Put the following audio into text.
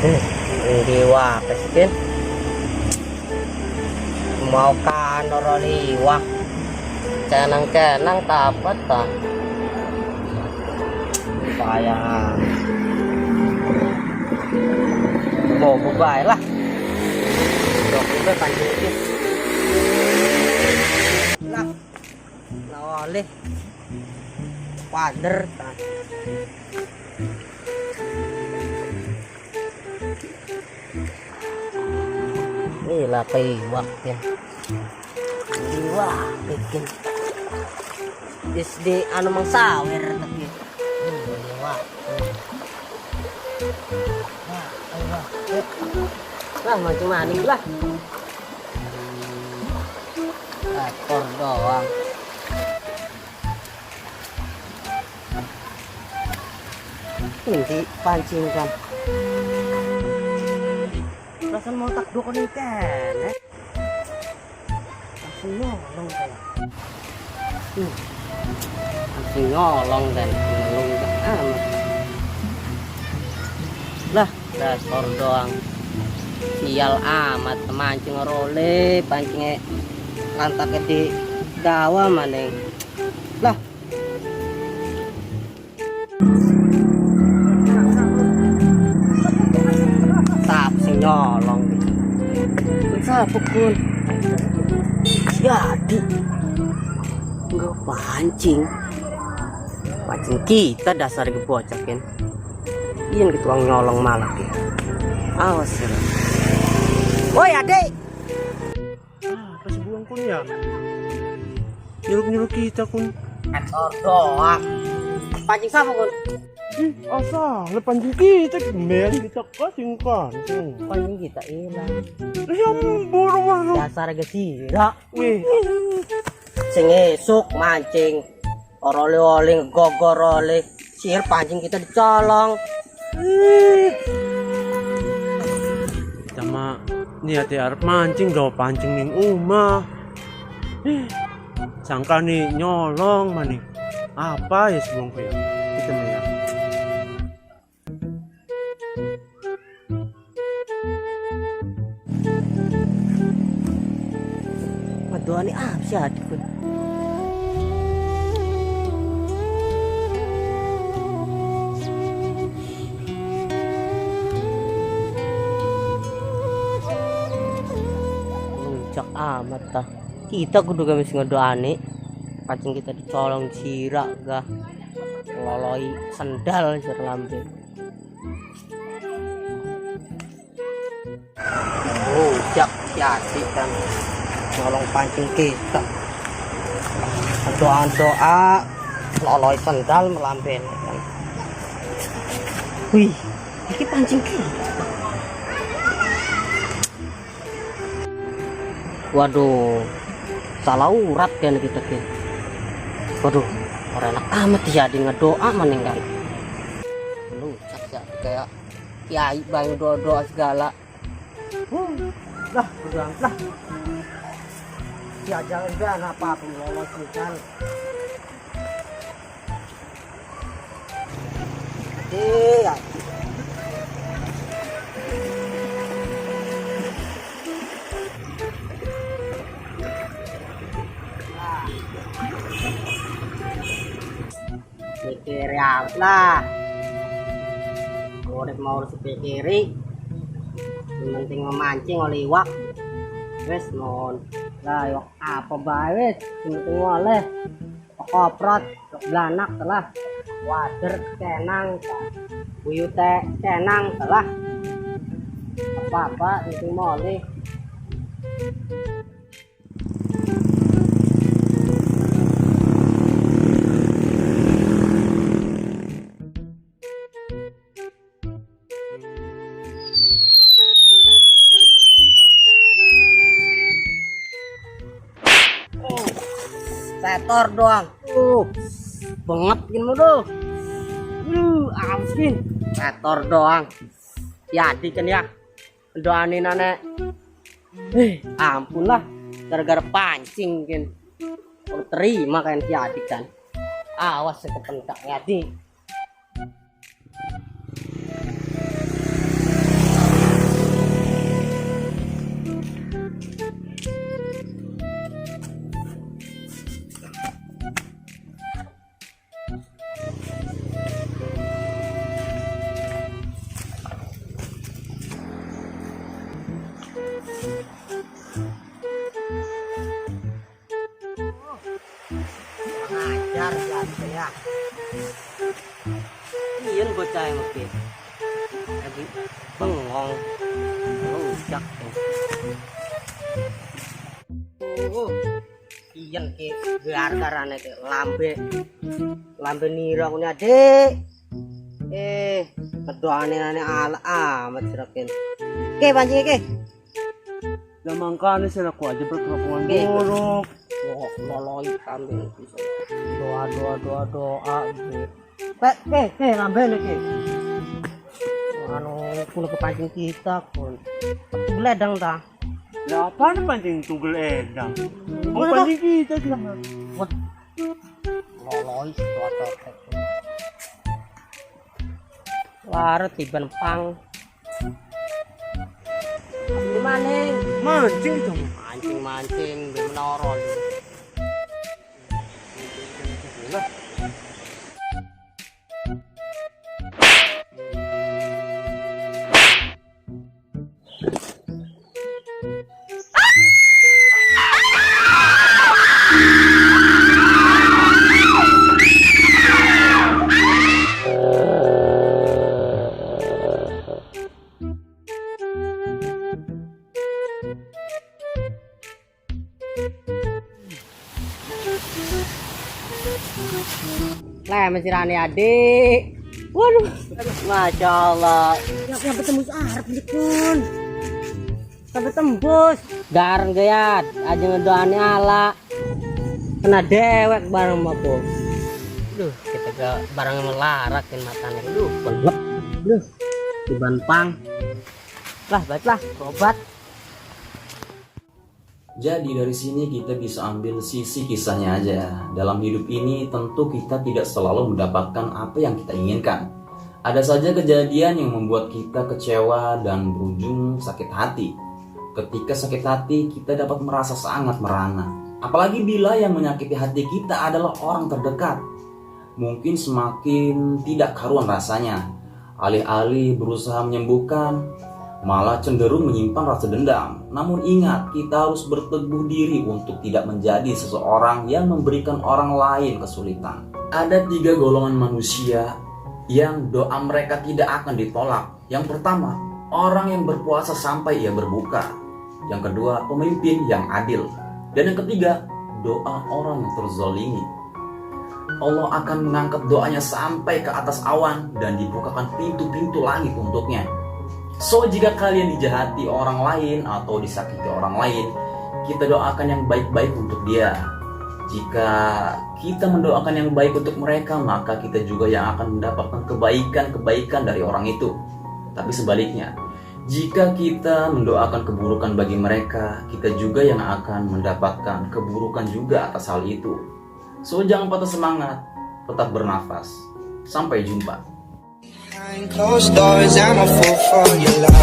Liwak keskin mau kan ora liwak kenang dapat ta sayang mau buka lah dok itu pancing dikit lah lawaleh pader ta lah liwak ya liwak bikin SD anu mang sawer tapi liwak lah macam maning lah ekor doang ini pancing kan perasaan mau tak dua nih kan langsung nyolong kayak langsung nyolong dan nyolong amat lah dasar doang sial amat mancing role pancingnya lantak di dawa maneng lah nyolong bisa pukul jadi nggak pancing kita dasar gebocakin iya gitu orang nyolong malah ya awas ya woi adek kasih buang kun ya nyuruh kita kun ekor doang pancing siapa kun asa lepancing kita kemen kita kasing kan pancing kita hilang yang buru-buru dasar gesira wih sing esuk mancing orole-ole gogor-ole sihir pancing kita dicolong sama niat arep mancing do pancing ning omah sangka nih nyolong maning apa ya sebelum ya kita nih ya doa nih sih adikku luncak amat tah kita kudu gak mesti ngedoane pancing kita dicolong sirak gak ngeloloi sendal sir lambe jak siasi kan nolong pancing kita doa loloi sendal melamben kan wih ini pancing kita waduh salah urat kan kita kan waduh orang enak amat jadi ngedoa meninggal lu cak kayak kiai banyak doa segala lah udah lah ya jangan apa-apa lolos kan iya pikir ya lah udah mau sepikiri yang penting memancing oleh iwak wes non lah yuk apa bae wes penting oleh koprot belanak telah wader kenang buyute kenang telah apa penting oleh setor doang banget gini tuh asin setor doang jadi kan ya doanin anak ampun lah gara-gara pancing kan terima kan jadi kan awas sekepentak jadi percaya mesti lagi bengong rujak iyan ke gara-garane ke lambe nira kuwi adik kedoane ala amat siraken ke pancing ke Lamang kali sila ko aja berkelakuan Oke. buruk. loloi kambing bisa doa ke lambe ke anu kulo kepancing kita pun beledang ta Ya apa pancing tugel edang? Ang pancing kita sila. loloi toto waret tiban pang maning Mancing dong. mancing di menara lah mesirane adik waduh masya Allah yang tembus arep pun sampai tembus gareng gayat aja ngedoane ala kena dewek bareng mapo duh kita ke barang melarakin matanya duh pelep duh tiban pang lah baiklah obat. Jadi dari sini kita bisa ambil sisi kisahnya aja. Dalam hidup ini tentu kita tidak selalu mendapatkan apa yang kita inginkan. Ada saja kejadian yang membuat kita kecewa dan berujung sakit hati. Ketika sakit hati kita dapat merasa sangat merana. Apalagi bila yang menyakiti hati kita adalah orang terdekat. Mungkin semakin tidak karuan rasanya. Alih-alih berusaha menyembuhkan, malah cenderung menyimpan rasa dendam. Namun ingat, kita harus berteguh diri untuk tidak menjadi seseorang yang memberikan orang lain kesulitan. Ada 3 golongan manusia yang doa mereka tidak akan ditolak. Yang pertama, orang yang berpuasa sampai ia berbuka. Yang kedua, pemimpin yang adil. Dan yang ketiga, doa orang yang terzalimi. Allah akan mengangkat doanya sampai ke atas awan dan dibukakan pintu-pintu langit untuknya. So, jika kalian dijahati orang lain atau disakiti orang lain, kita doakan yang baik-baik untuk dia. Jika kita mendoakan yang baik untuk mereka, maka kita juga yang akan mendapatkan kebaikan-kebaikan dari orang itu. Tapi sebaliknya, jika kita mendoakan keburukan bagi mereka, kita juga yang akan mendapatkan keburukan juga atas hal itu. So, jangan patah semangat, tetap bernafas. Sampai jumpa. Behind closed doors, I'm a fool for your love.